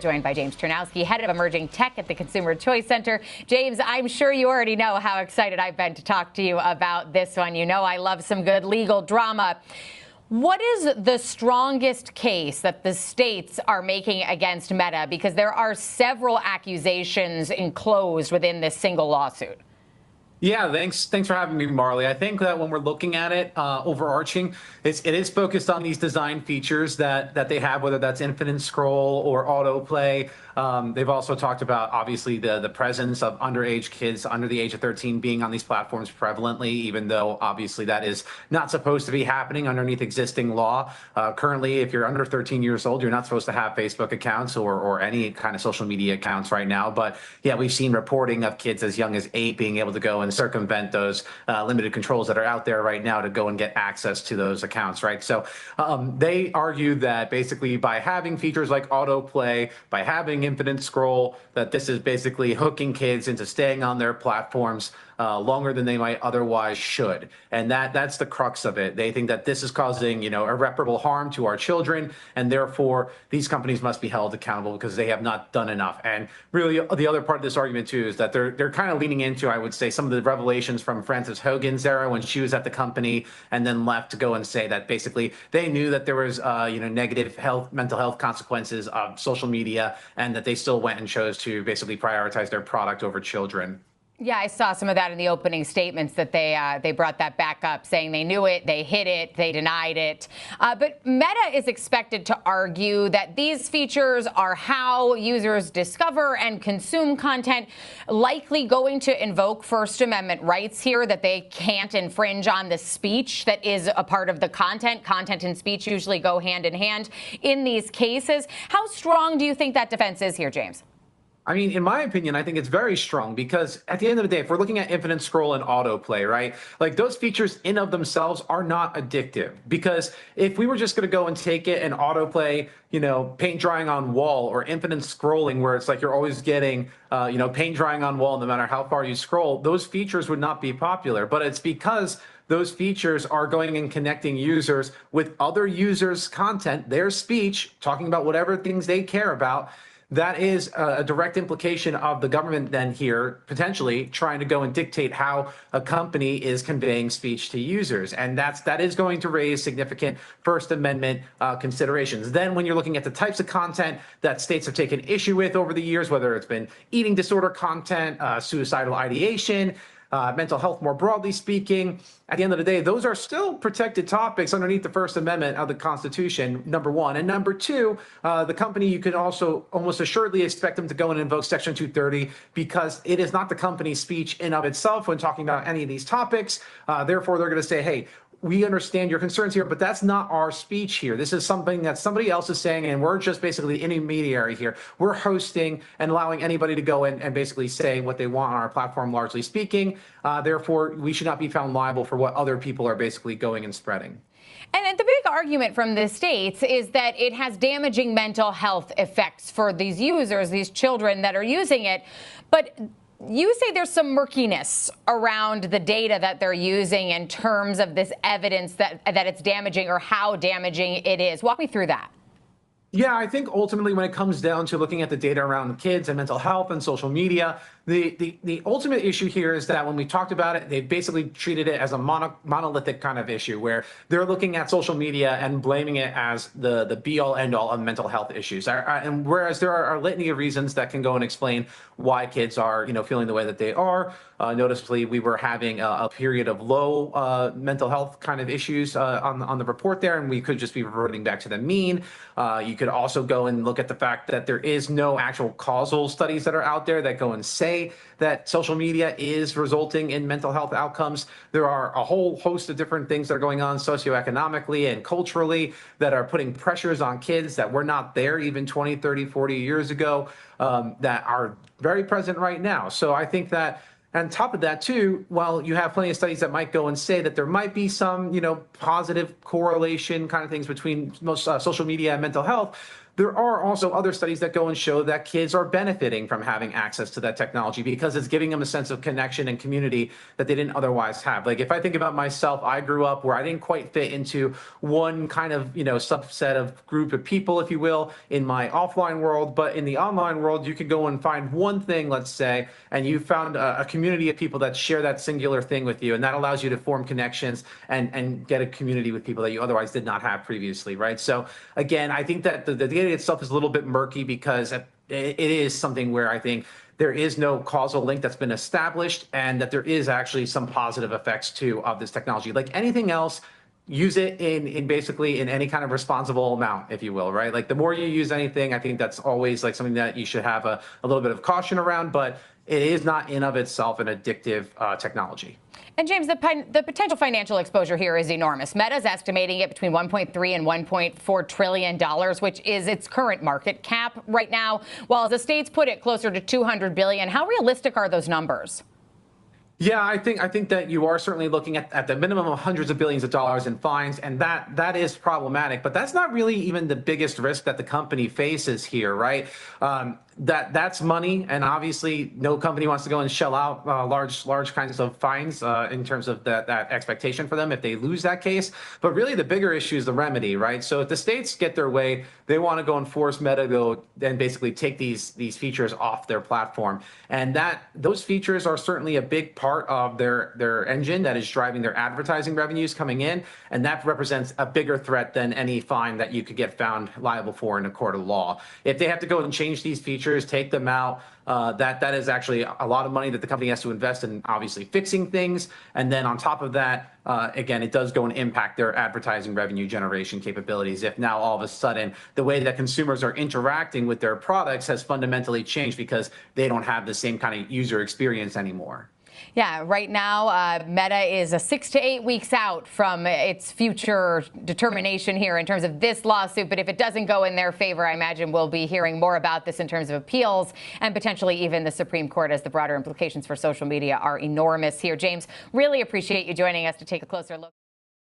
Joined by James Turnowski, head of emerging tech at the Consumer Choice Center. James, I'm sure you already know how excited I've been to talk to you about this one. You know I love some good legal drama. What is the strongest case that the states are making against Meta? Because there are several accusations enclosed within this single lawsuit. Yeah, thanks for having me, Marley. I think that when we're looking at it, overarching, it is focused on these design features that they have, whether that's infinite scroll or autoplay. They've also talked about, obviously, the presence of underage kids under the age of 13 being on these platforms prevalently, even though, obviously, that is not supposed to be happening underneath existing law. Currently, if you're under 13 years old, you're not supposed to have Facebook accounts or any kind of social media accounts right now. But, yeah, we've seen reporting of kids as young as 8 being able to go and circumvent those limited controls that are out there right now to go and get access to those accounts, right? So they argue that basically by having features like autoplay, by having infinite scroll, that this is basically hooking kids into staying on their platforms longer than they might otherwise should. And that's the crux of it. They think that this is causing, irreparable harm to our children, and therefore these companies must be held accountable because they have not done enough. And really, the other part of this argument too is that they're kind of leaning into, I would say, some of the revelations from Frances Hogan's era when she was at the company and then left to go and say that basically they knew that there was, negative mental health consequences of social media, and that they still went and chose to basically prioritize their product over children. Yeah, I saw some of that in the opening statements that they brought that back up, saying they knew it, they hid it, they denied it. But Meta is expected to argue that these features are how users discover and consume content, likely going to invoke First Amendment rights here, that they can't infringe on the speech that is a part of the content. Content and speech usually go hand in hand in these cases. How strong do you think that defense is here, James? I mean, in my opinion, I think it's very strong because at the end of the day, if we're looking at infinite scroll and autoplay, right, like those features in of themselves are not addictive. Because if we were just going to go and take it and autoplay, paint drying on wall, or infinite scrolling where it's like you're always getting, paint drying on wall no matter how far you scroll, those features would not be popular. But it's because those features are going and connecting users with other users' content, their speech, talking about whatever things they care about. That is a direct implication of the government then here potentially trying to go and dictate how a company is conveying speech to users. And that is going to raise significant First Amendment considerations. Then when you're looking at the types of content that states have taken issue with over the years, whether it's been eating disorder content, suicidal ideation, mental health more broadly speaking, at the end of the day, those are still protected topics underneath the First Amendment of the Constitution, number one. And number two, the company, you can also almost assuredly expect them to go and invoke Section 230 because it is not the company's speech in of itself when talking about any of these topics. Therefore, they're going to say, hey, we understand your concerns here, but that's not our speech here. This is something that somebody else is saying, and we're just basically the intermediary here. We're hosting and allowing anybody to go in and basically say what they want on our platform, largely speaking. Therefore, we should not be found liable for what other people are basically going and spreading. And the big argument from the states is that it has damaging mental health effects for these users, these children that are using it. But you say there's some murkiness around the data that they're using in terms of this evidence that it's damaging or how damaging it is. Walk me through that. Yeah, I think ultimately when it comes down to looking at the data around kids and mental health and social media, the ultimate issue here is that when we talked about it, they basically treated it as a monolithic kind of issue where they're looking at social media and blaming it as the be-all, end-all of mental health issues. And whereas there are a litany of reasons that can go and explain why kids are, feeling the way that they are. Noticeably, we were having a period of low mental health kind of issues on the report there, and we could just be reverting back to the mean. You could also go and look at the fact that there is no actual causal studies that are out there that go and say that social media is resulting in mental health outcomes. There are a whole host of different things that are going on socioeconomically and culturally that are putting pressures on kids that were not there even 20, 30, 40 years ago that are very present right now. So I think that on top of that, too, while you have plenty of studies that might go and say that there might be some, positive correlation kind of things between most social media and mental health, there are also other studies that go and show that kids are benefiting from having access to that technology because it's giving them a sense of connection and community that they didn't otherwise have. Like if I think about myself, I grew up where I didn't quite fit into one kind of, subset of group of people, if you will, in my offline world. But in the online world, you can go and find one thing, let's say, and you found a community of people that share that singular thing with you. And that allows you to form connections and get a community with people that you otherwise did not have previously, right? So again, I think that the data itself is a little bit murky because it is something where I think there is no causal link that's been established, and that there is actually some positive effects too of this technology. Like anything else, use it in basically in any kind of responsible amount, if you will, right? Like the more you use anything, I think that's always like something that you should have a little bit of caution around, but it is not in of itself an addictive technology. And James, the potential financial exposure here is enormous. Meta's estimating it between $1.3 and $1.4 trillion, which is its current market cap right now, while the states put it closer to $200 billion. How realistic are those numbers? Yeah, I think that you are certainly looking at the minimum of hundreds of billions of dollars in fines, and that is problematic. But that's not really even the biggest risk that the company faces here, right? That's money, and obviously no company wants to go and shell out large kinds of fines in terms of that expectation for them if they lose that case. But really the bigger issue is the remedy, right? So if the states get their way, they want to go and force Meta to go and basically take these features off their platform, and those features are certainly a big part of their engine that is driving their advertising revenues coming in, and that represents a bigger threat than any fine that you could get found liable for in a court of law. If they have to go and change these features, take them out, that is actually a lot of money that the company has to invest in obviously fixing things. And then on top of that, again, it does go and impact their advertising revenue generation capabilities. If now all of a sudden the way that consumers are interacting with their products has fundamentally changed because they don't have the same kind of user experience anymore. Yeah, right now, Meta is 6 to 8 weeks out from its future determination here in terms of this lawsuit. But if it doesn't go in their favor, I imagine we'll be hearing more about this in terms of appeals and potentially even the Supreme Court, as the broader implications for social media are enormous here. James, really appreciate you joining us to take a closer look.